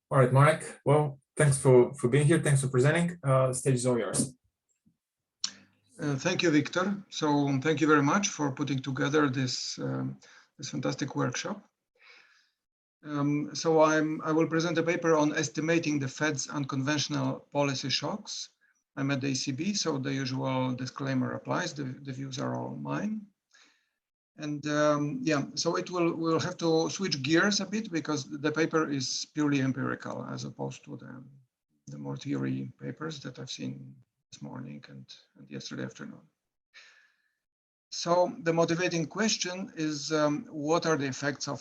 All right, Marek. Well, thanks for being here. Thanks for presenting. The stage is all yours. Thank you, Victor. So thank you very much for putting together this this fantastic workshop. I will present a paper on estimating the Fed's unconventional policy shocks. I'm at the ECB, so the usual disclaimer applies. The views are all mine. And yeah, so we'll have to switch gears a bit because the paper is purely empirical as opposed to the more theory papers that I've seen this morning and yesterday afternoon. So the motivating question is, what are the effects of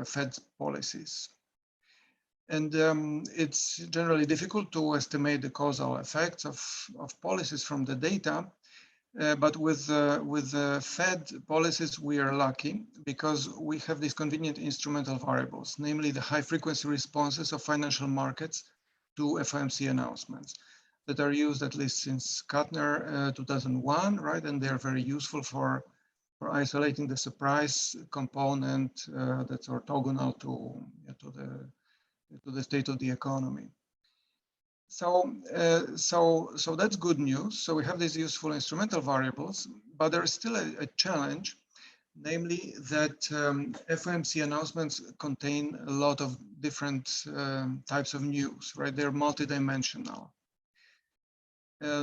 Fed policies? And it's generally difficult to estimate the causal effects of policies from the data. But with Fed policies, we are lucky because we have these convenient instrumental variables, namely the high frequency responses of financial markets to FOMC announcements that are used at least since Kuttner 2001, right? And they're very useful for isolating the surprise component that's orthogonal to the state of the economy. So that's good news. So we have these useful instrumental variables, but there is still a challenge, namely that FOMC announcements contain a lot of different types of news, right? They're multidimensional.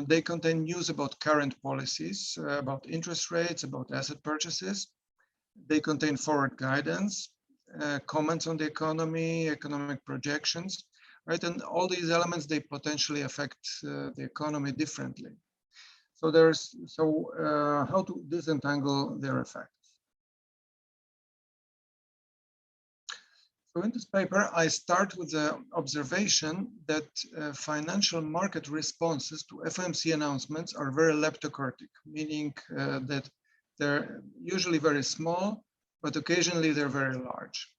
They contain news about current policies, about interest rates, about asset purchases. They contain forward guidance, comments on the economy, economic projections, right? And all these elements, they potentially affect the economy differently. So how to disentangle their effects? So in this paper, I start with the observation that financial market responses to FOMC announcements are very leptokurtic, meaning that they're usually very small, but occasionally they're very large.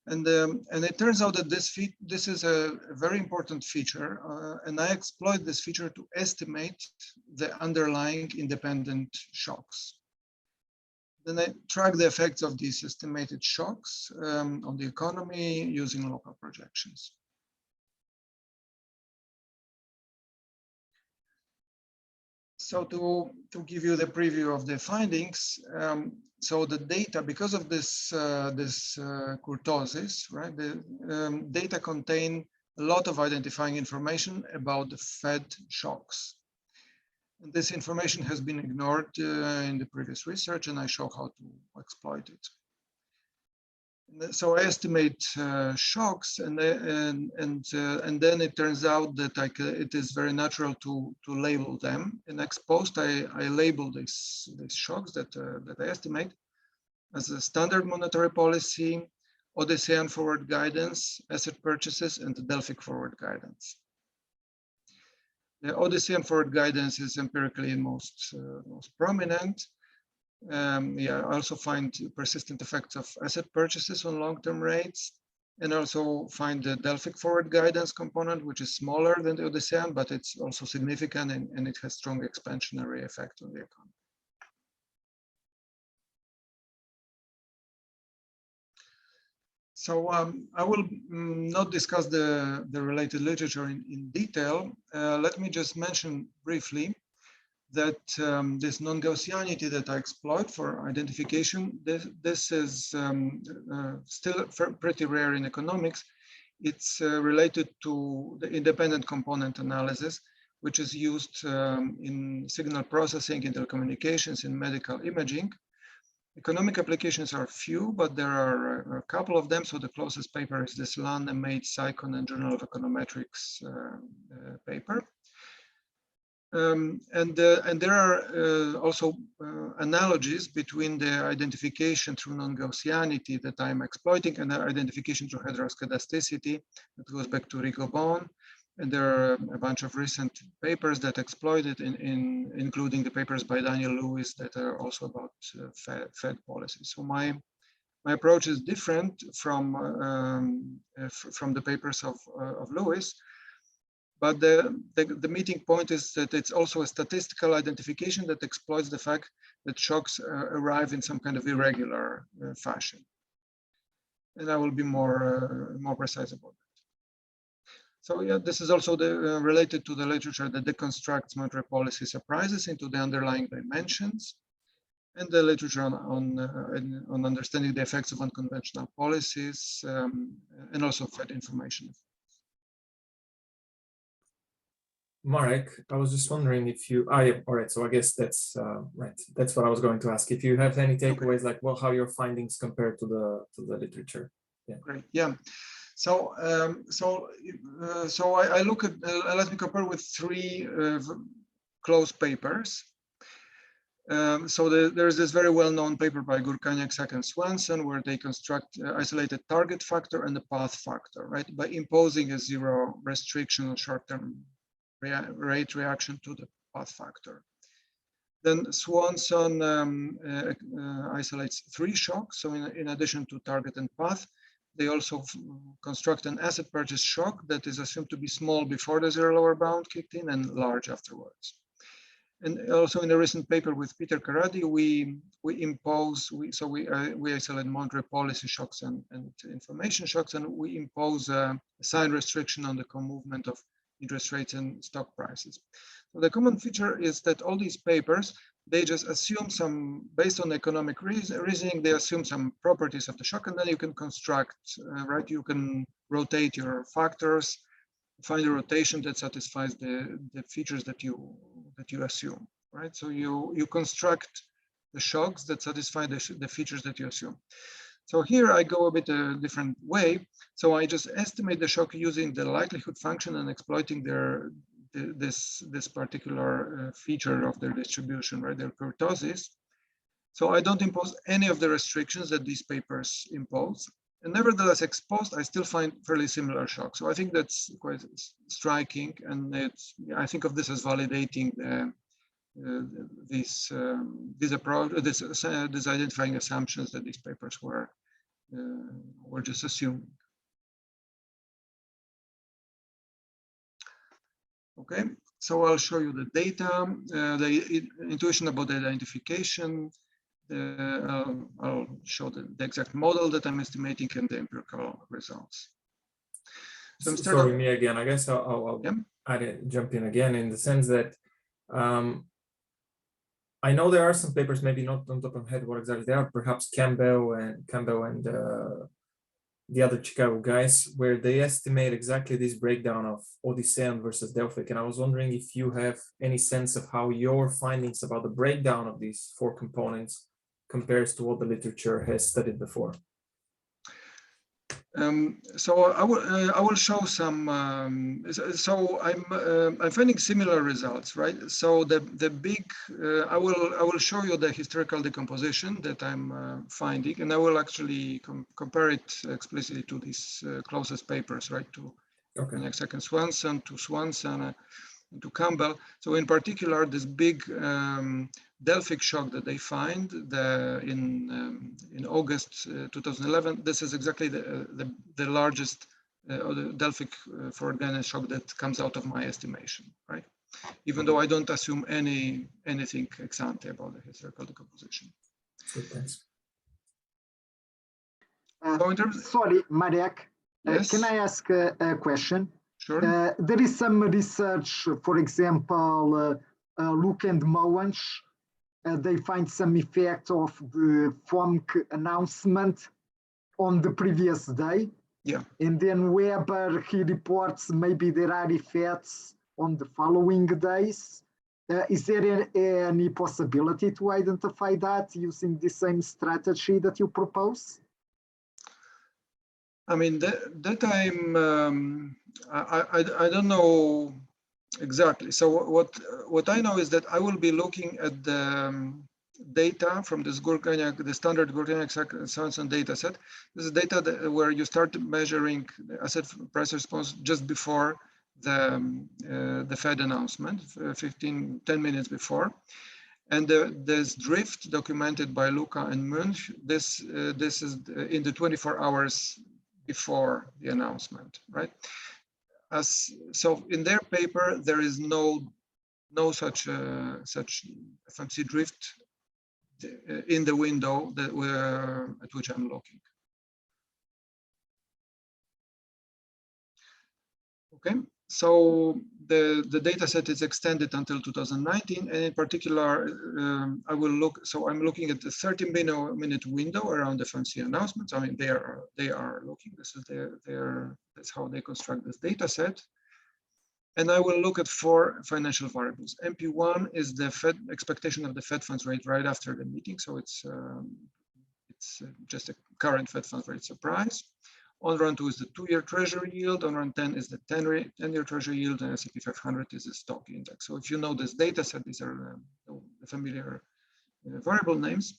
And it turns out that this is a very important feature, and I exploit this feature to estimate the underlying independent shocks. Then I track the effects of these estimated shocks on the economy using local projections. So to give you the preview of the findings, so the data, because of this kurtosis, right, the data contain a lot of identifying information about the Fed shocks. And this information has been ignored in the previous research, and I show how to exploit it. So I estimate shocks, and then it turns out that it is very natural to label them. In ex post, I label these shocks that I estimate as a standard monetary policy, Odyssean forward guidance, asset purchases, and the Delphic forward guidance. The Odyssean forward guidance is empirically most prominent. Yeah, I also find persistent effects of asset purchases on long-term rates, and also find the Delphic forward guidance component, which is smaller than the Odyssean, but it's also significant, and it has strong expansionary effect on the economy. So I will not discuss the related literature in detail. Let me just mention briefly that this non-Gaussianity that I exploit for identification, this is still pretty rare in economics. It's related to the independent component analysis, which is used in signal processing, in telecommunications, in medical imaging. Economic applications are few, but there are a couple of them. So the closest paper is this Lan, Made, Saikon, and Journal of Econometrics paper. And there are also analogies between the identification through non-Gaussianity that I'm exploiting and the identification through heteroscedasticity that goes back to Rigaud. And there are a bunch of recent papers that exploit it, including the papers by Daniel Lewis that are also about Fed policy. So my approach is different from the papers of Lewis. But the meeting point is that it's also a statistical identification that exploits the fact that shocks arrive in some kind of irregular fashion. I will be more precise about it. So yeah, this is also related to the literature that deconstructs monetary policy surprises into the underlying dimensions, and the literature on understanding the effects of unconventional policies, and also Fed information. Marek, I was just wondering if you, yeah, all right, so I guess that's right. That's what I was going to ask. If you have any takeaways, like, well, how your findings compare to the literature. Yeah. Great. Yeah. So I look at, let me compare with three close papers. There's this very well-known paper by Gurkaniak, Sack, and Swanson, where they construct isolated target factor and the path factor, right? By imposing a zero restriction on short-term rate reaction to the path factor. Then Swanson isolates three shocks. So in addition to target and path, they also construct an asset purchase shock that is assumed to be small before the zero lower bound kicked in and large afterwards. And also in a recent paper with Peter Karady, we isolate monetary policy shocks and information shocks, and we impose a sign restriction on the movement of interest rates and stock prices. So the common feature is that all these papers, they just assume some, based on economic reasoning, they assume some properties of the shock, and then you can construct, right? You can rotate your factors, find a rotation that satisfies the features that you assume, right? So you construct the shocks that satisfy the features that you assume. So here I go a bit a different way. So I just estimate the shock using the likelihood function and exploiting this particular feature of their distribution, right? Their kurtosis. So I don't impose any of the restrictions that these papers impose. And nevertheless, exposed, I still find fairly similar shocks. So I think that's quite striking, and I think of this as validating these identifying assumptions that these papers were just assuming. Okay, so I'll show you the data, the intuition about the identification. I'll show the exact model that I'm estimating and the empirical results. So sorry, me again. I guess I'll yeah. jump in again in the sense that I know there are some papers, maybe not on top of my head what exactly they are, perhaps Campbell and the other Chicago guys, where they estimate exactly this breakdown of Odyssean versus Delphic. And I was wondering if you have any sense of how your findings about the breakdown of these four components compares to what the literature has studied before. So I will show some. So I'm finding similar results, right? So the big I will show you the historical decomposition that I'm finding, and I will actually compare it explicitly to these closest papers, right? To Sack and Swanson, to Swanson, to Campbell. So in particular, this big Delphic shock that they find in August 2011, this is exactly the largest the Delphic for Ghana shock that comes out of my estimation, right? Even though I don't assume anything ex ante about the historical decomposition. Good, thanks. Sorry, Marek, yes? can I ask a question? Sure. There is some research, for example, Luke and Moens, they find some effect of the FOMC announcement on the previous day. Yeah. And then Weber, he reports maybe there are effects on the following days. Is there any possibility to identify that using the same strategy that you propose? I mean, that I don't know exactly. So what I know is that I will be looking at the data from this Gurkaniak, the standard Gurkaniak-Swanson data set. This is data where you start measuring the asset price response just before the Fed announcement, 10 minutes before. And this drift documented by Luca and Munch, this is in the 24 hours before the announcement, right? So in their paper, there is no such FMC drift in the window at which I'm looking. Okay, so the data set is extended until 2019, and in particular, I will look. So I'm looking at the 30-minute window around FMC announcements. I mean, they are looking. This is that's how they construct this data set. And I will look at 4 financial variables. MP1 is the Fed expectation of the Fed funds rate right after the meeting. So it's just a current Fed funds rate surprise. On run 2 is the 2-year treasury yield. On run 10 is the 10-year treasury yield, and S&P 500 is the stock index. So if you know this data set, these are familiar variable names.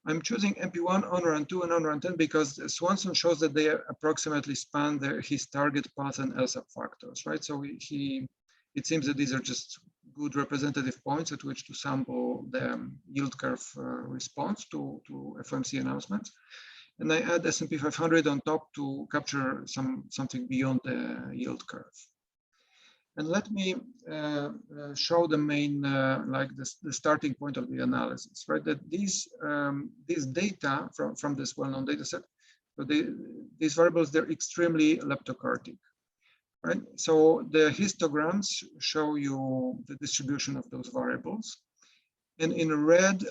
I'm choosing MP1, on run 2, and on run 10 because Swanson shows that they approximately span his target path and LSAP factors, right? So it seems that these are just good representative points at which to sample the yield curve response to FOMC announcements. And I add S&P 500 on top to capture something beyond the yield curve. And let me show the main, the starting point of the analysis, right? That these data from this well-known data set, so these variables, they're extremely leptokurtic, right? So the histograms show you the distribution of those variables. And in red,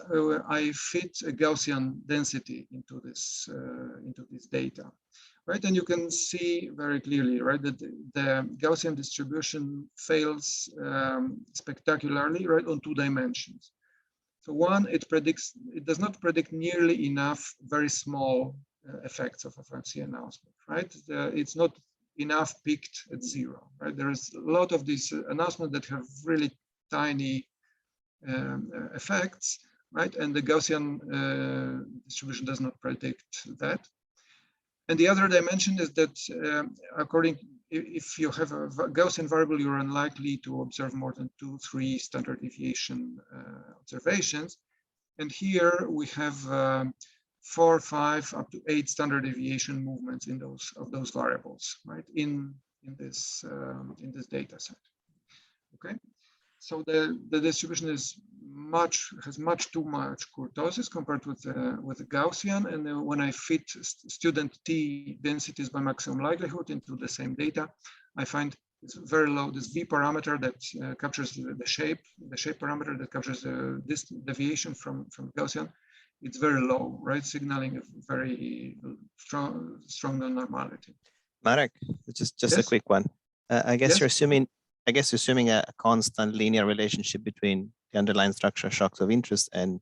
I fit a Gaussian density into this data, right? And you can see very clearly, right, that the Gaussian distribution fails spectacularly, right, on 2 dimensions. So one, it does not predict nearly enough very small effects of FOMC announcement, right? It's not enough peaked at 0, right? There is a lot of these announcements that have really tiny effects, right? And the Gaussian distribution does not predict that. And the other dimension is that if you have a Gaussian variable, you're unlikely to observe more than 2-3 standard deviation observations. And here we have 4, 5, up to 8 standard deviation movements in those variables, right? In this data set. Okay. So the distribution has much too much kurtosis compared with the Gaussian. And then when I fit student T densities by maximum likelihood into the same data, I find it's very low. This V parameter that captures the shape parameter that captures this deviation from Gaussian, it's very low, right? Signaling a very strong non-normality. Marek, just Yes? a quick one. I guess Yes? you're assuming a constant linear relationship between the underlying structural shocks of interest and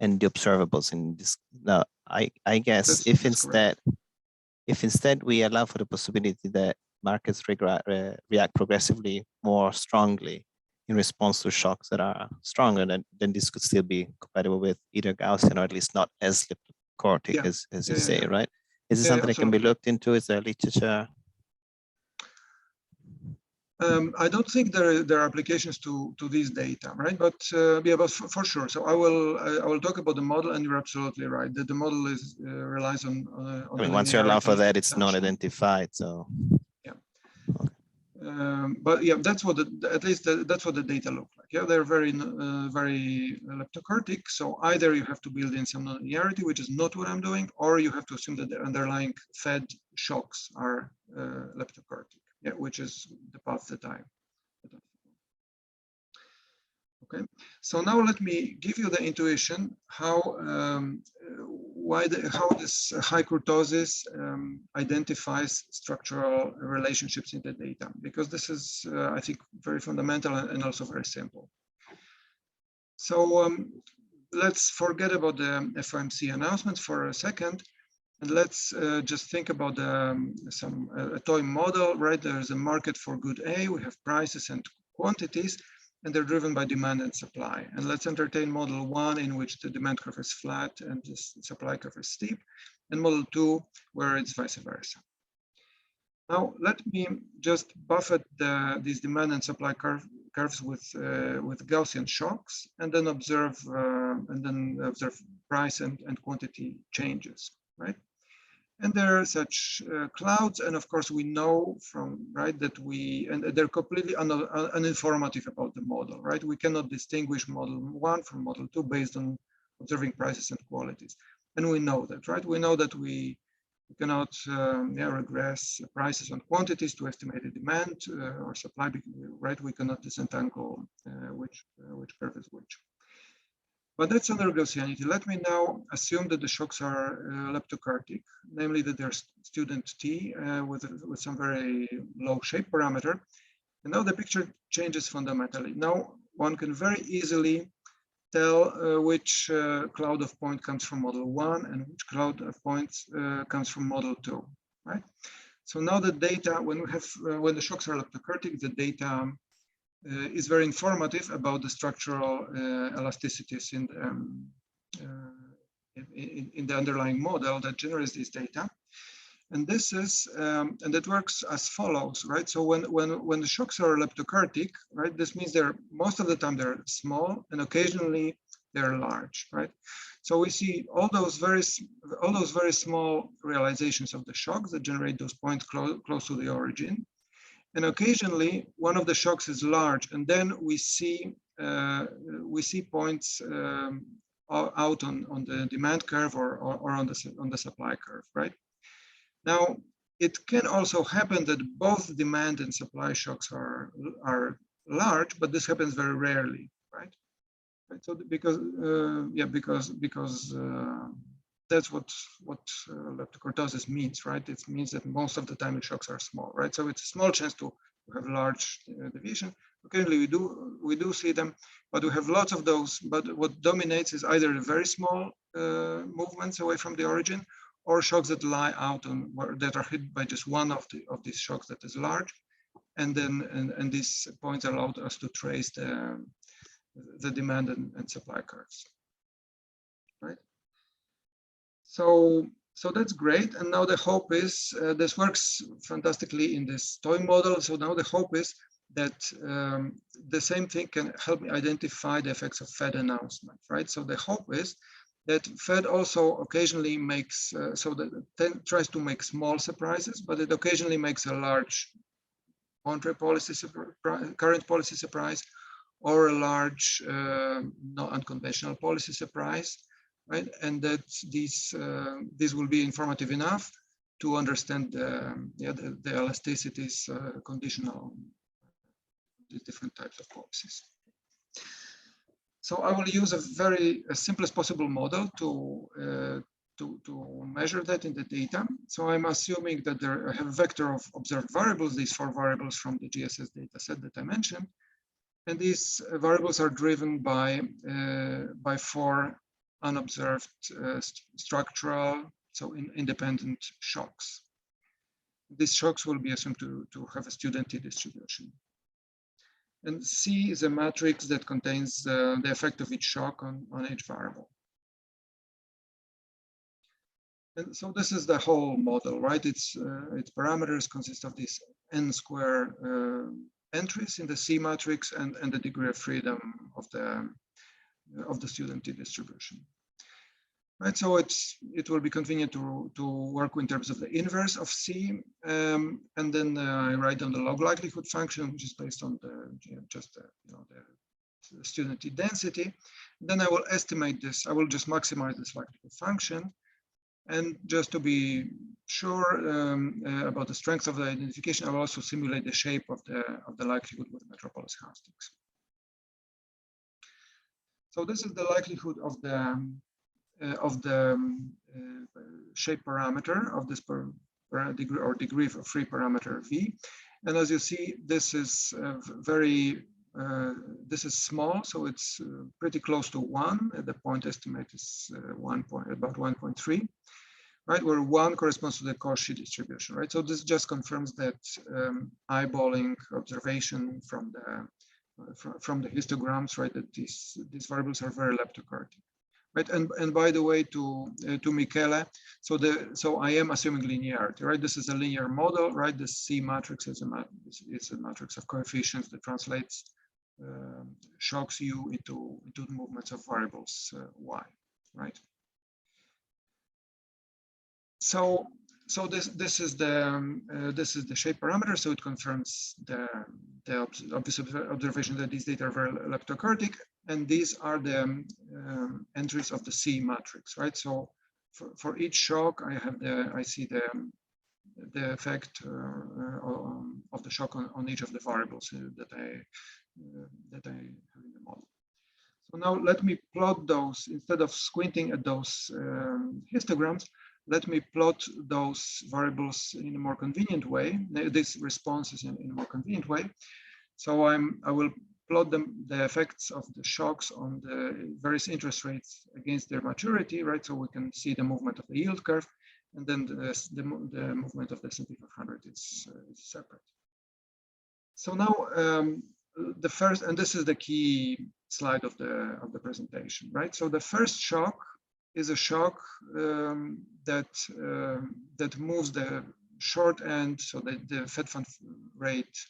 the observables in this. Now, I guess if instead we allow for the possibility that markets react progressively more strongly in response to shocks that are stronger, then this could still be compatible with either Gaussian or at least not as leptokurtic as you say, right? Is it something that can be looked into? Is there literature? I don't think there are applications to these data, right? But yeah, but for sure. So I will talk about the model, and you're absolutely right that the model relies on. I mean, once you allow for that, it's not identified. So yeah. Okay. But yeah, that's what that's what the data look like. Yeah, they're very leptokurtic. So either you have to build in some nonlinearity, which is not what I'm doing, or you have to assume that the underlying Fed shocks are leptokurtic. Yeah, which is the path that I. Okay, so now let me give you the intuition how this high kurtosis identifies structural relationships in the data, because this is I think very fundamental and also very simple. So let's forget about the FOMC announcements for a second. And let's just think about a toy model, right? There's a market for good A, we have prices and quantities, and they're driven by demand and supply. And let's entertain model 1, in which the demand curve is flat and the supply curve is steep, and model 2, where it's vice versa. Now, let me just buffet these demand and supply curves with Gaussian shocks, and then observe price and quantity changes, right? And there are such clouds, and of course we know from that and they're completely uninformative about the model, right? We cannot distinguish model 1 from model 2 based on observing prices and qualities, and we know that, right? We know that we We cannot regress prices on quantities to estimate the demand or supply, right? We cannot disentangle which curve is which. But that's under Gaussianity. Let me now assume that the shocks are leptokartic, namely that they're student T with some very low shape parameter. And now the picture changes fundamentally. Now one can very easily tell which cloud of point comes from model 1 and which cloud of points comes from model 2, right? So now the data, when the shocks are leptokartic, the data is very informative about the structural elasticities in the underlying model that generates this data. And this is, and that works as follows, right? So when the shocks are leptokartic, right, this means they're, most of the time they're small and occasionally they're large, right? So we see all those very small realizations of the shocks that generate those points close to the origin. And occasionally one of the shocks is large, and then we see points out on the demand curve or on the supply curve, right? Now, it can also happen that both demand and supply shocks are large, but this happens very rarely, right? So because that's what leptokurtosis means, right? It means that most of the time the shocks are small, right? So it's a small chance to have large deviation. Occasionally we do see them, but we have lots of those. But what dominates is either very small movements away from the origin, or shocks that lie out on that are hit by just one of these shocks that is large, and then and these points allowed us to trace the demand and supply curves, right? So that's great. And now the hope is this works fantastically in this toy model. So now the hope is that the same thing can help me identify the effects of Fed announcement, right? So the hope is that Fed also occasionally makes, so that it tries to make small surprises, but it occasionally makes a large current policy surprise, or a large non-unconventional policy surprise, right? And that these will be informative enough to understand the elasticities conditional these different types of policies. So I will use a simplest possible model to measure that in the data. So I'm assuming that I have a vector of observed variables, these 4 variables from the GSS data set that I mentioned. And these variables are driven by 4 unobserved structural, so independent shocks. These shocks will be assumed to have a student T distribution. And C is a matrix that contains the effect of each shock on each variable. And so this is the whole model, right? Its parameters consist of these n square entries in the C matrix and the degree of freedom of the student T distribution. Right, so it will be convenient to work in terms of the inverse of C, and then I write down the log likelihood function, which is based on the student T density. Then I will estimate this. I will just maximize this likelihood function, and just to be sure about the strength of the identification, I will also simulate the shape of the likelihood with Metropolis houstics. So this is the likelihood of the shape parameter of this degree of free parameter V. And as you see, this is this is small, so it's pretty close to 1. The point estimate is about 1.3, right? Where 1 corresponds to the Cauchy distribution, right? So this just confirms that eyeballing observation from the histograms, right? That these variables are very leptokartic. Right, and by the way, to Michele, so I am assuming linearity, right? This is a linear model, right? The C matrix is a matrix of coefficients that translates shocks U into the movements of variables Y, right? So this is the shape parameter, so it confirms the obvious observation that these data are very leptokartic. And these are the entries of the C matrix, right? So for each shock, I see the effect of the shock on each of the variables that I have in the model. So now let me plot those, instead of squinting at those histograms, let me plot those variables in a more convenient way, these responses in a more convenient way. So I will plot the effects of the shocks on the various interest rates against their maturity, right? So we can see the movement of the yield curve, and then the movement of the S&P 500 is separate. So now the first, and this is the key slide of the presentation, right? So the first shock is a shock that moves the short end, so the Fed fund rate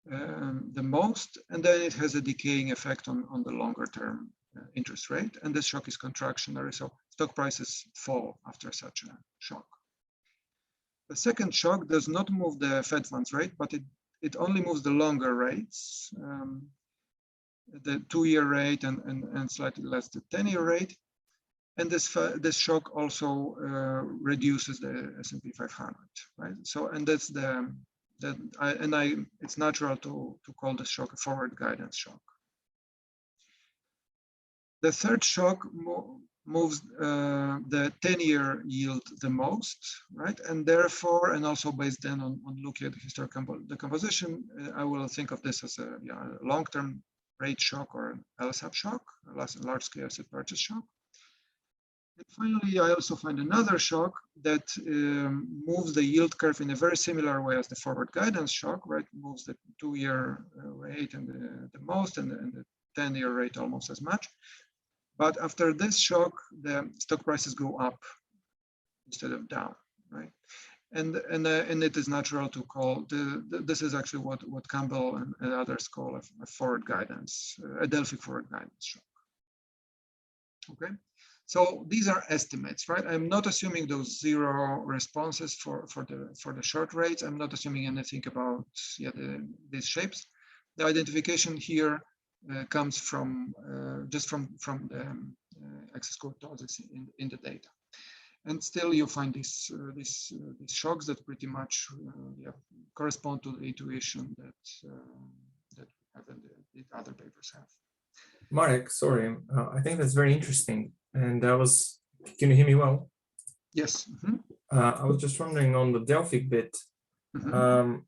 the most, and then it has a decaying effect on the longer term interest rate, and this shock is contractionary, so stock prices fall after such a shock. The second shock does not move the Fed funds rate, but it only moves the longer rates, the 2-year rate and slightly less the 10-year rate. And this shock also reduces the S&P 500, right? So, and that's it's natural to call this shock a forward guidance shock. The third shock moves the 10-year yield the most, right? And therefore, and also based then on looking at the historical decomposition, I will think of this as a long-term rate shock or an LSAP shock, a large-scale asset purchase shock. And finally, I also find another shock that moves the yield curve in a very similar way as the forward guidance shock, right? Moves the 2-year rate and the most, and the 10-year rate almost as much. But after this shock, the stock prices go up instead of down, right? And it is natural to call this is actually what Campbell and others call a forward guidance, a Delphic forward guidance shock. Okay. So these are estimates, right? I'm not assuming those 0 responses for the short rates. I'm not assuming anything about these shapes. The identification here comes from just from the excess kurtosis in the data, and still you find these shocks that pretty much correspond to the intuition that the other papers have. Marek, sorry, I think that's very interesting. And can you hear me well? Yes. Mm-hmm. I was just wondering on the Delphic bit. Mm-hmm.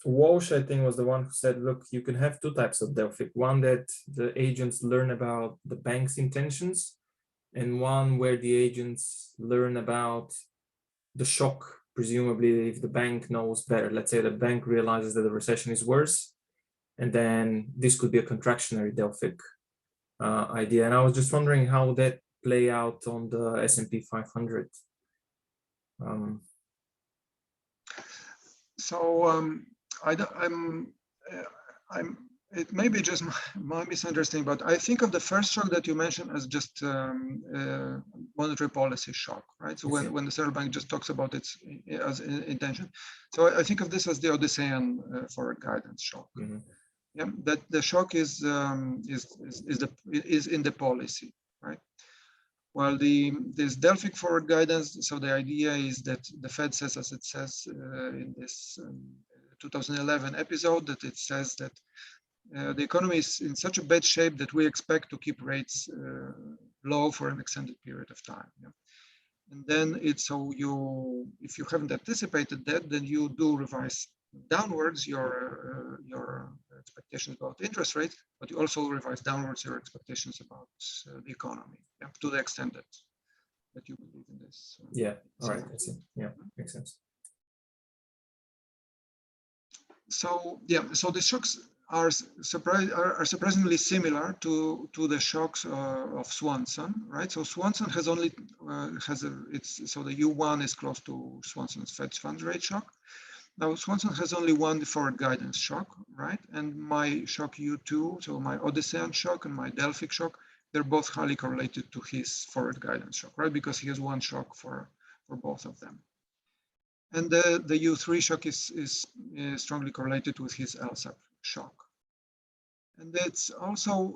Walsh, I think, was the one who said, look, you can have 2 types of Delphic. One that the agents learn about the bank's intentions, and one where the agents learn about the shock, presumably if the bank knows better. Let's say the bank realizes that the recession is worse, and then this could be a contractionary Delphic idea. And I was just wondering how that play out on the S&P 500. It may be just my misunderstanding, but I think of the first shock that you mentioned as just monetary policy shock, right? So when the central bank just talks about its as intention, so I think of this as the Odyssean forward guidance shock. Mm-hmm. Yeah, that the shock is in the policy, right? While this Delphic forward guidance, so the idea is that the Fed says, as it says in this 2011 episode, that it says that the economy is in such a bad shape that we expect to keep rates low for an extended period of time. Yeah? And then it's so if you haven't anticipated that, then you do revise downwards your expectations about interest rates, but you also revise downwards your expectations about the economy, to the extent that you believe in this. All right, that's it. Yeah, makes sense. So so the shocks are surprisingly similar to the shocks of Swanson, right? So Swanson has only so the U1 is close to Swanson's Fed funds rate shock. Now, Swanson has only one forward guidance shock, right? And my shock U2, so my Odyssean shock and my Delphic shock, they're both highly correlated to his forward guidance shock, right? Because he has one shock for both of them. And the U3 shock is strongly correlated with his LSAP shock. And it's also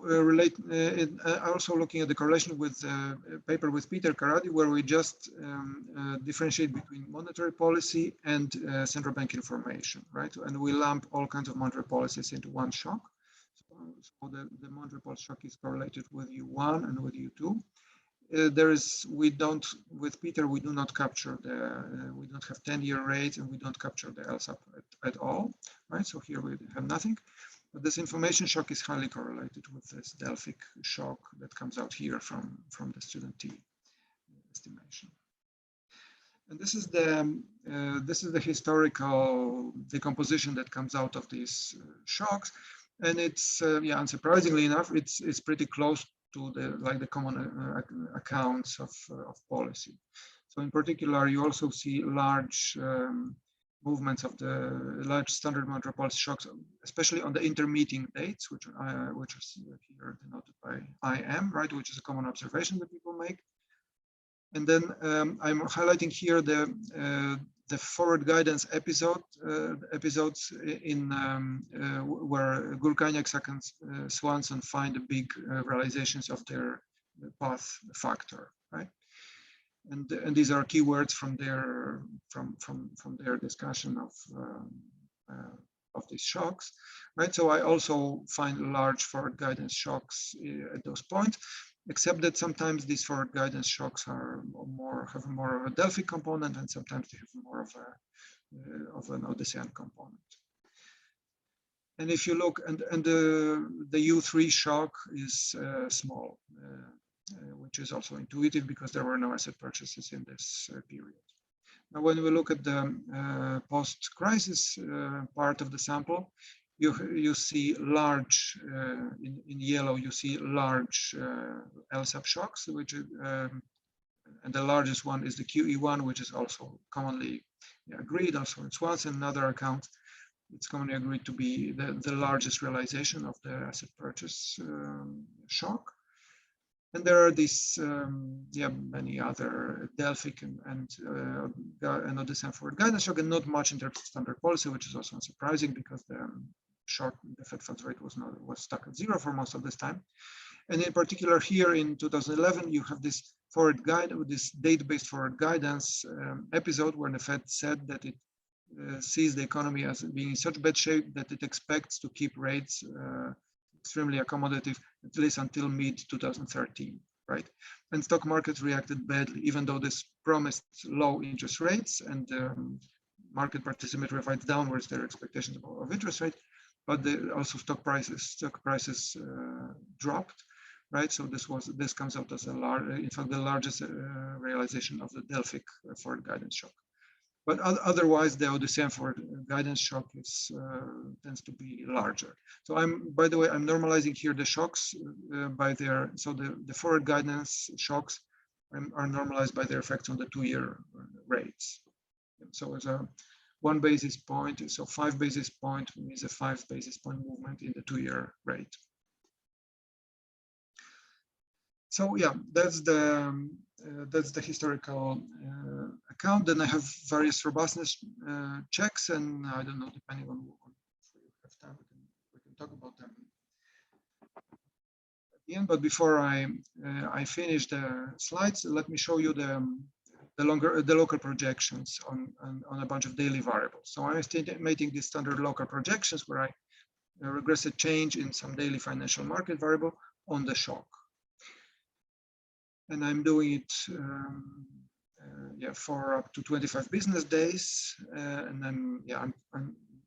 also looking at the correlation with a paper with Peter Karady, where we just differentiate between monetary policy and central bank information, right? And we lump all kinds of monetary policies into one shock. So the monetary policy shock is correlated with U1 and with U2. With Peter, we do not capture we don't have 10-year rates, and we don't capture the LSAP at all, right? So here we have nothing. But this information shock is highly correlated with this Delphic shock that comes out here from the student T estimation. And this is the historical decomposition that comes out of these shocks, and it's yeah, unsurprisingly enough, it's pretty close to the common accounts of policy. So in particular, you also see large movements of the large standard monetary policy shocks, especially on the intermeeting dates, which is here denoted by IM, right, which is a common observation that people make. And then I'm highlighting here the forward guidance episodes in where Gurkaniak and Swanson find the big realizations of their path factor, right? And these are keywords from their discussion of these shocks, right? So I also find large forward guidance shocks at those points, except that sometimes these forward guidance shocks have more of a Delphic component, and sometimes they have more of an Odyssean component. And if you look, and the U3 shock is small. Which is also intuitive because there were no asset purchases in this period. Now, when we look at the post-crisis part of the sample, you see large, in yellow, you see large LSAP shocks, which and the largest one is the QE1, which is also commonly agreed, also in Swanson and other accounts. It's commonly agreed to be the largest realization of the asset purchase shock. And there are these, many other Delphic and Odyssean forward guidance shock, and not much in terms of standard policy, which is also unsurprising because the Fed funds rate was stuck at 0 for most of this time. And in particular, here in 2011, you have this forward guide with this date-based forward guidance episode where the Fed said that it sees the economy as being in such bad shape that it expects to keep rates extremely accommodative, at least until mid-2013, right? And stock markets reacted badly, even though this promised low interest rates, and market participants revised downwards their expectations of interest rate, but also stock prices dropped, right? So this comes out as in fact, the largest realization of the Delphic forward guidance shock. But otherwise, the Odyssean forward guidance shock tends to be larger. So by the way, I'm normalizing here the shocks by their, so the forward guidance shocks are normalized by their effects on the 2-year rates. So it's a 1 basis point, so 5 basis point means a 5 basis point movement in the 2-year rate. So yeah, that's the historical account. Then I have various robustness checks, and I don't know, depending on if we have time, we can talk about them at the end. But before I finish the slides, let me show you the local projections on a bunch of daily variables. So I'm estimating these standard local projections where I regress a change in some daily financial market variable on the shock. And I'm doing it for up to 25 business days, and then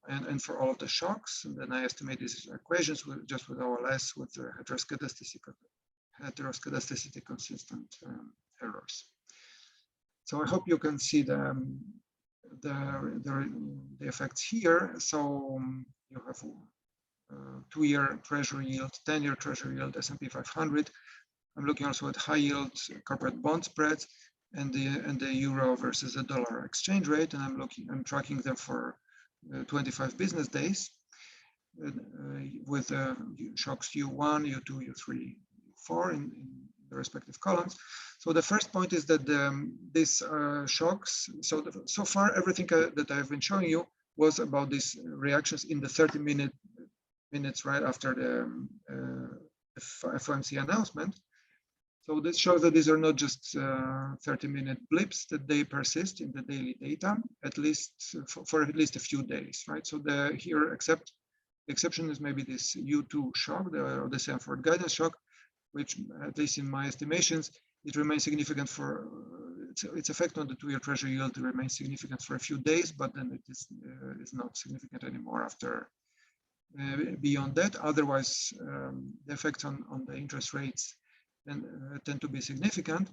and for all of the shocks. And then I estimate these equations just with OLS with the heteroscedasticity consistent errors. So I hope you can see the effects here. So you have 2-year treasury yield, 10-year treasury yield, S&P 500. I'm looking also at high yield corporate bond spreads and the euro versus the dollar exchange rate, and I'm tracking them for 25 business days with shocks U1, U2, U3, U4 in the respective columns. So the first point is that these shocks. So far everything that I've been showing you was about these reactions in the 30-minute minutes right after the FOMC announcement. So this shows that these are not just 30-minute blips, that they persist in the daily data, at least for at least a few days, right? So the exception is maybe this U2 shock, the same forward guidance shock, which at least in my estimations, it remains significant for its effect on the 2-year Treasury yield remains significant for a few days, but then it is not significant anymore after beyond that. Otherwise, the effects on the interest rates tend to be significant.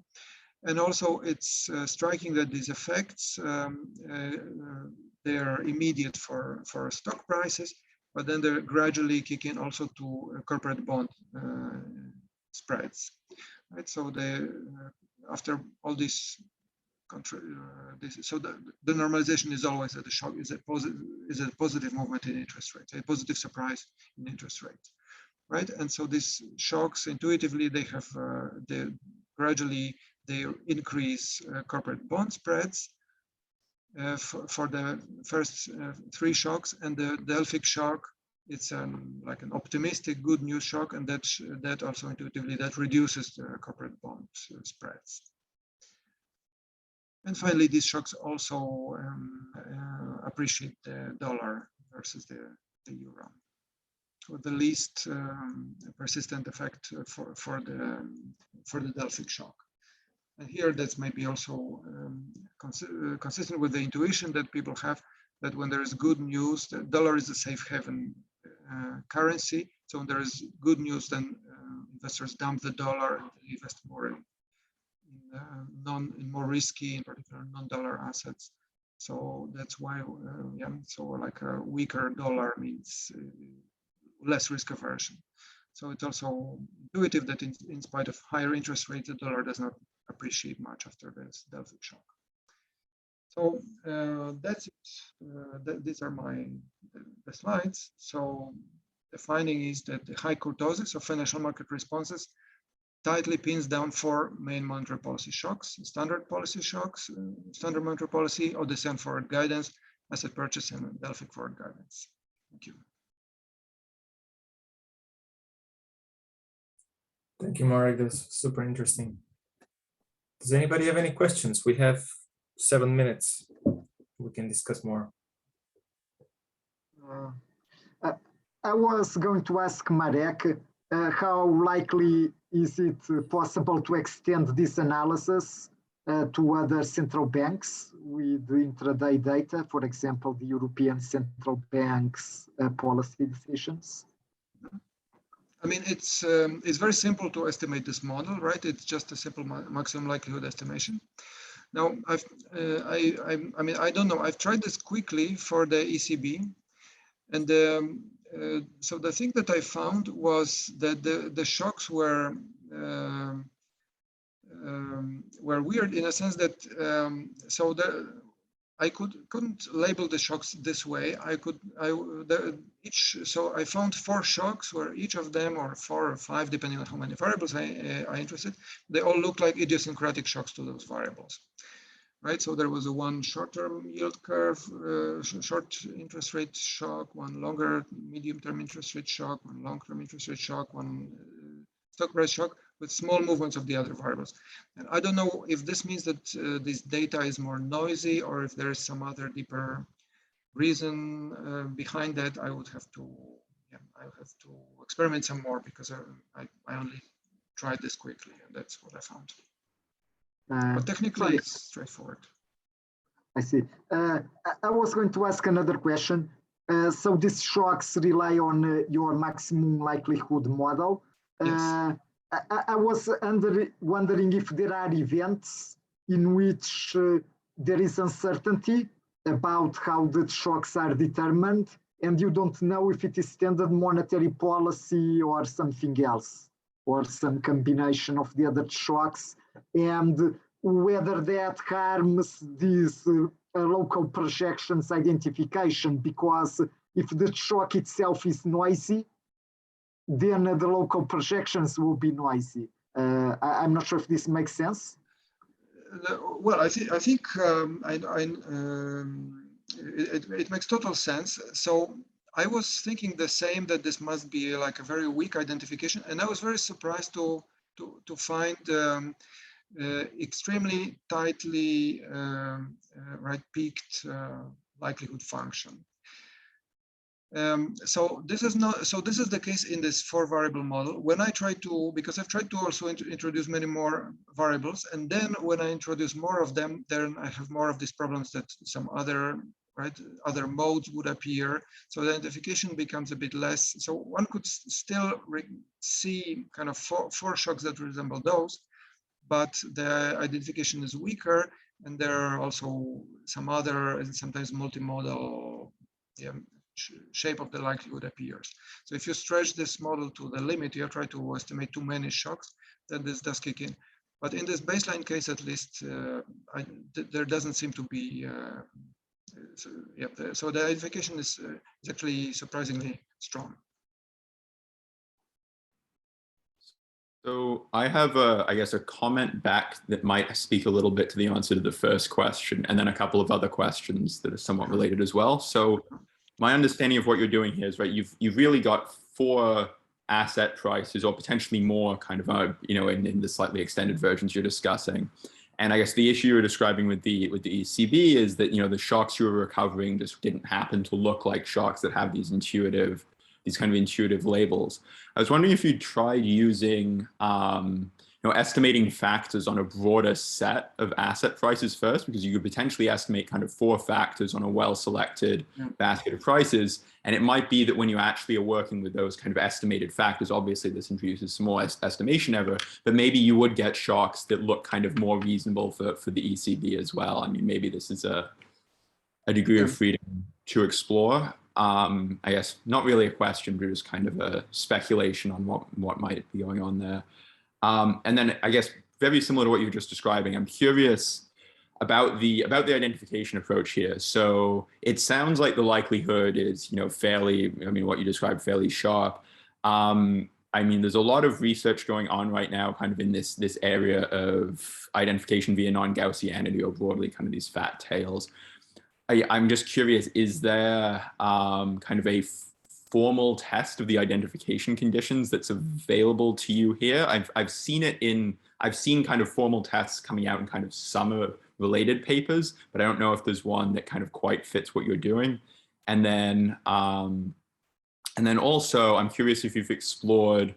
And also it's striking that these effects, they are immediate for stock prices, but then they gradually kick in also to corporate bond spreads. Right? So after all this, so the normalization is always at the shock, is a positive movement in interest rates, a positive surprise in interest rates. Right, and so these shocks intuitively they have gradually they increase corporate bond spreads for the first 3 shocks, and the Delphic shock, it's like an optimistic good news shock, and that also intuitively that reduces the corporate bond spreads. And finally, these shocks also appreciate the dollar versus the euro, with the least persistent effect for the Delphic shock. And here that's maybe also consistent with the intuition that people have that when there is good news, the dollar is a safe haven currency. So when there is good news, then investors dump the dollar and invest more in more risky, in particular non-dollar assets. So that's why, yeah, so like a weaker dollar means less risk aversion. So it's also intuitive that in spite of higher interest rates, the dollar does not appreciate much after this Delphic shock. So that's it. These are the slides. So the finding is that the high kurtosis of financial market responses tightly pins down 4 main monetary policy shocks: standard policy shocks, standard monetary policy, or the same forward guidance, asset purchase, and Delphic forward guidance. Thank you. Thank you, Marek. That's super interesting. Does anybody have any questions? We have 7 minutes. We can discuss more. I was going to ask Marek, how likely is it possible to extend this analysis to other central banks with intraday data, for example, the European Central Bank's policy decisions? I mean, it's very simple to estimate this model, right? It's just a simple maximum likelihood estimation. Now, I mean, I don't know. I've tried this quickly for the ECB, and so the thing that I found was that the shocks were weird in a sense that I couldn't label the shocks this way. So I found 4 shocks where each of them, or 4 or 5, depending on how many variables I interested, they all look like idiosyncratic shocks to those variables, right? So there was a one short-term yield curve, short interest rate shock, one longer medium-term interest rate shock, one long-term interest rate shock, one stock price shock, with small movements of the other variables. And I don't know if this means that this data is more noisy, or if there is some other deeper reason behind that. I would have to, experiment some more, because I only tried this quickly, and that's what I found. But technically, it's straightforward. I see. I was going to ask another question. So these shocks rely on your maximum likelihood model. Yes. I was wondering if there are events in which there is uncertainty about how the shocks are determined, and you don't know if it is standard monetary policy or something else, or some combination of the other shocks, and whether that harms these local projections identification, because if the shock itself is noisy, then the local projections will be noisy. I'm not sure if this makes sense. Well, I think it makes total sense. So I was thinking the same, that this must be like a very weak identification, and I was very surprised to find extremely tightly right-peaked likelihood function. So this is the case in this 4-variable model. When I try to, because I've tried to also introduce many more variables, and then when I introduce more of them, then I have more of these problems that some other modes would appear. So the identification becomes a bit less. So one could still see kind of four shocks that resemble those, but the identification is weaker, and there are also some other and sometimes multimodal shape of the likelihood appears. So if you stretch this model to the limit, you try to estimate too many shocks, then this does kick in. But in this baseline case, at least, there doesn't seem to be. So the identification is actually surprisingly strong. So I have, I guess, a comment back that might speak a little bit to the answer to the first question, and then a couple of other questions that are somewhat related as well. So my understanding of what you're doing here is, right, you've really got 4 asset prices, or potentially more, kind of, you know, in the slightly extended versions you're discussing. And I guess the issue you're describing with the ECB is that, you know, the shocks you were recovering just didn't happen to look like shocks that have these kind of intuitive labels. I was wondering if you'd tried using, you know, estimating factors on a broader set of asset prices first, because you could potentially estimate kind of 4 factors on a well-selected basket of prices. And it might be that when you actually are working with those kind of estimated factors, obviously this introduces some more estimation error, but maybe you would get shocks that look kind of more reasonable for the ECB as well. I mean, maybe this is a degree of freedom to explore. I guess not really a question, but just kind of a speculation on what might be going on there. And then I guess very similar to what you were just describing, I'm curious about the identification approach here. So it sounds like the likelihood is, you know, fairly, I mean, what you described, fairly sharp. I mean, there's a lot of research going on right now kind of in this area of identification via non-Gaussianity, or broadly kind of these fat tails. I'm just curious, is there kind of a formal test of the identification conditions that's available to you here? I've seen kind of formal tests coming out in kind of some related papers, but I don't know if there's one that kind of quite fits what you're doing. And then also, I'm curious if you've explored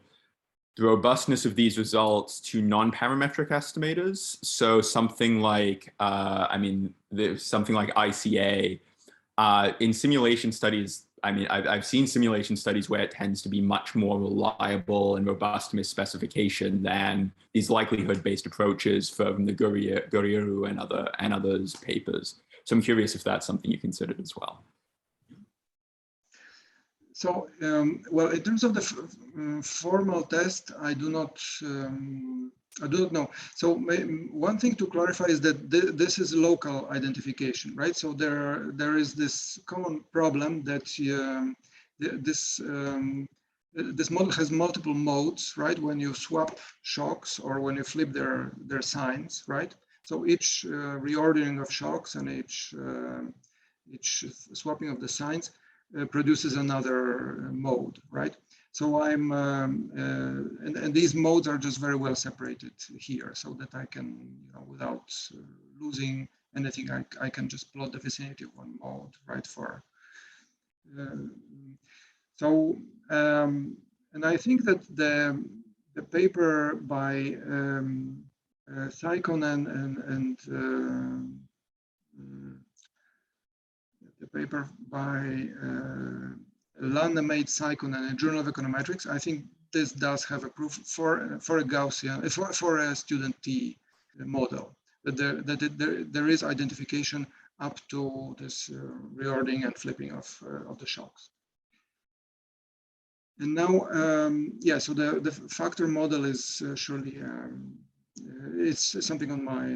the robustness of these results to non-parametric estimators. So something like, I mean, something like ICA in simulation studies. I mean, I've seen simulation studies where it tends to be much more reliable and robust misspecification than these likelihood-based approaches from the Guriru and others papers. So I'm curious if that's something you considered as well. So, well, in terms of the formal test, I do not know. So one thing to clarify is that this is local identification, right? So there is this common problem that this model has multiple modes, right? When you swap shocks or when you flip their signs, right? So each reordering of shocks and each swapping of the signs produces another mode, right? So and these modes are just very well separated here, so that I can, you know, without losing anything, I can just plot the vicinity of one mode, right? And I think that the paper by Saikon and the paper by Lannemate, Saikon, and a Journal of Econometrics, I think this does have a proof for a Gaussian, for a student T model, that there is identification up to this reordering and flipping of the shocks. And now, yeah, so the factor model is surely it's something on my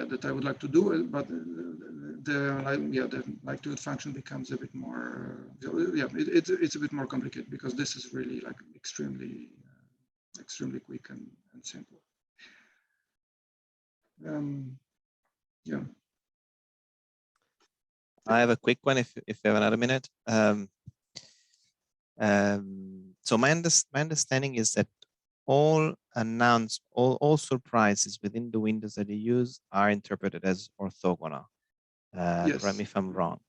that I would like to do, but the likelihood function becomes a bit more it's a bit more complicated, because this is really like extremely quick and simple. Yeah. I have a quick one if you have another minute. So my understanding is that all surprises within the windows that you use are interpreted as orthogonal. Yes. Correct me if I'm wrong,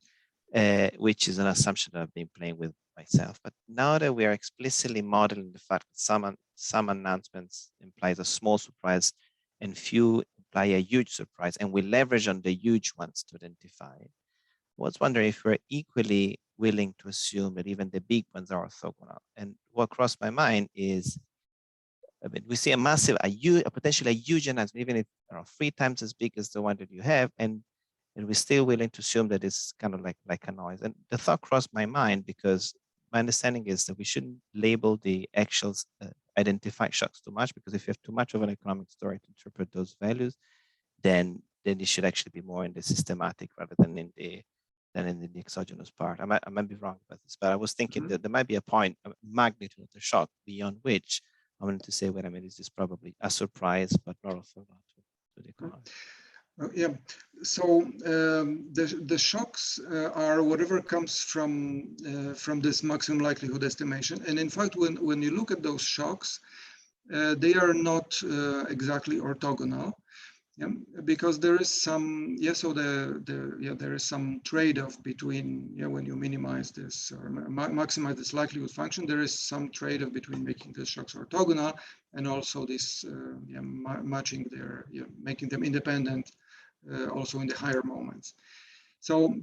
which is an assumption that I've been playing with myself. But now that we are explicitly modeling the fact that some announcements implies a small surprise and few imply a huge surprise, and we leverage on the huge ones to identify it, I was wondering if we're equally willing to assume that even the big ones are orthogonal. And what crossed my mind is, I mean, we see a potentially huge announcement, even if 3 times as big as the one that you have, and we're still willing to assume that it's kind of like a noise. And the thought crossed my mind because my understanding is that we shouldn't label the actual identified shocks too much, because if you have too much of an economic story to interpret those values, then it should actually be more in the systematic rather than in the exogenous part. I might be wrong about this, but I was thinking that there might be a point, a magnitude of the shock beyond which I wanted to say, wait a minute, is this probably a surprise, but not orthogonal to the economy? Yeah, so the shocks are whatever comes from this maximum likelihood estimation. And in fact, when you look at those shocks, they are not exactly orthogonal. Yeah, because there is some, so there is some trade-off between, when you minimize this or maximize this likelihood function, there is some trade-off between making the shocks orthogonal and also this matching their, making them independent also in the higher moments. So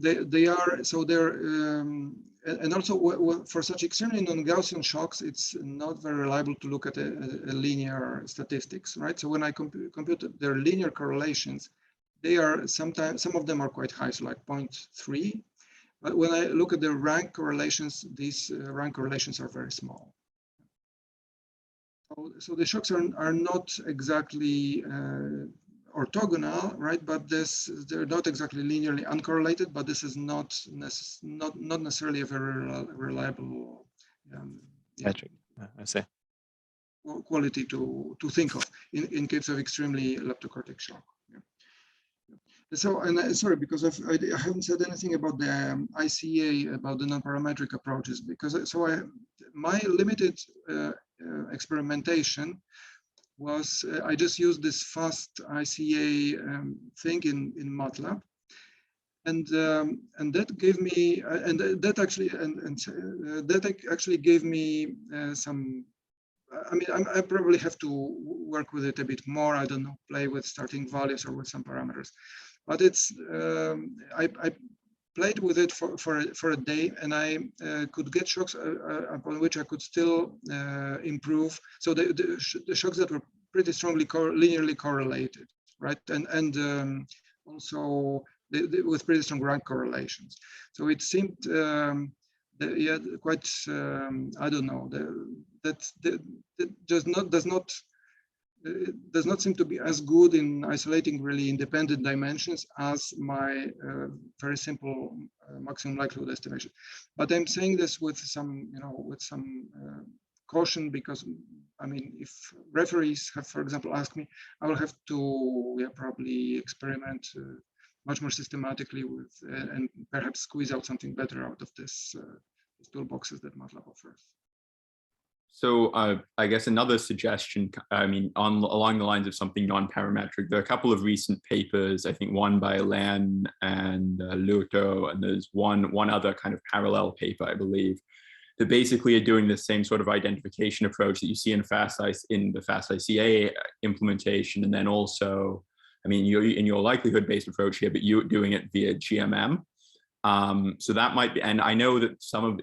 and also for such extremely non-Gaussian shocks, it's not very reliable to look at a linear statistics, right? So when I compute their linear correlations, they are sometimes, some of them are quite high, so like 0.3. But when I look at the rank correlations, these rank correlations are very small. So the shocks are not exactly orthogonal, right? But they're not exactly linearly uncorrelated, but this is not necessarily a very reliable metric. I see. Quality to think of in case of extremely leptocortic shock. Yeah. So, and sorry, because I haven't said anything about the ICA, about the non-parametric approaches, because my limited experimentation was I just used this fast ICA thing in MATLAB, and that gave me that actually gave me some. I mean, I probably have to work with it a bit more. I don't know, play with starting values or with some parameters, but it's I played with it for a day, and I could get shocks upon which I could still improve. So the shocks that were pretty strongly linearly correlated, right? And also with pretty strong rank correlations. So it seemed quite I don't know, that does not seem to be as good in isolating really independent dimensions as my very simple maximum likelihood estimation. But I'm saying this with some, with some caution, because I mean, if referees have, for example, asked me, I will have to probably experiment much more systematically with and perhaps squeeze out something better out of this these toolboxes that MATLAB offers. So I guess another suggestion, I mean, along the lines of something non-parametric, there are a couple of recent papers, I think one by Len and Luto, and there's one other kind of parallel paper, I believe, that basically are doing the same sort of identification approach that you see in the FastICA implementation, and then also, I mean, you're in your likelihood-based approach here, but you're doing it via GMM. So that might be, and I know that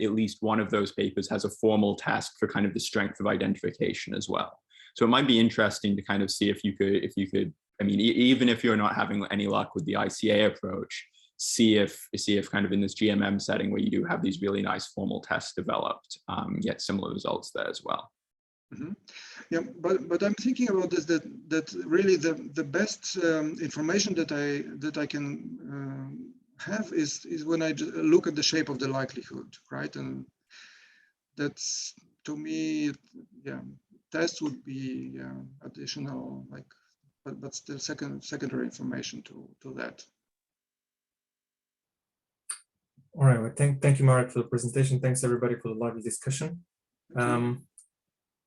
at least one of those papers has a formal test for kind of the strength of identification as well. So it might be interesting to kind of see if you could, I mean, even if you're not having any luck with the ICA approach, see if kind of in this GMM setting where you do have these really nice formal tests developed, get similar results there as well. Mm-hmm. Yeah, but I'm thinking about this, that really the best information that I can have is when I look at the shape of the likelihood, right? And that's, to me, tests would be additional, like, but still secondary information to that. All right. Well, thank you, Marek, for the presentation. Thanks everybody for the lively discussion.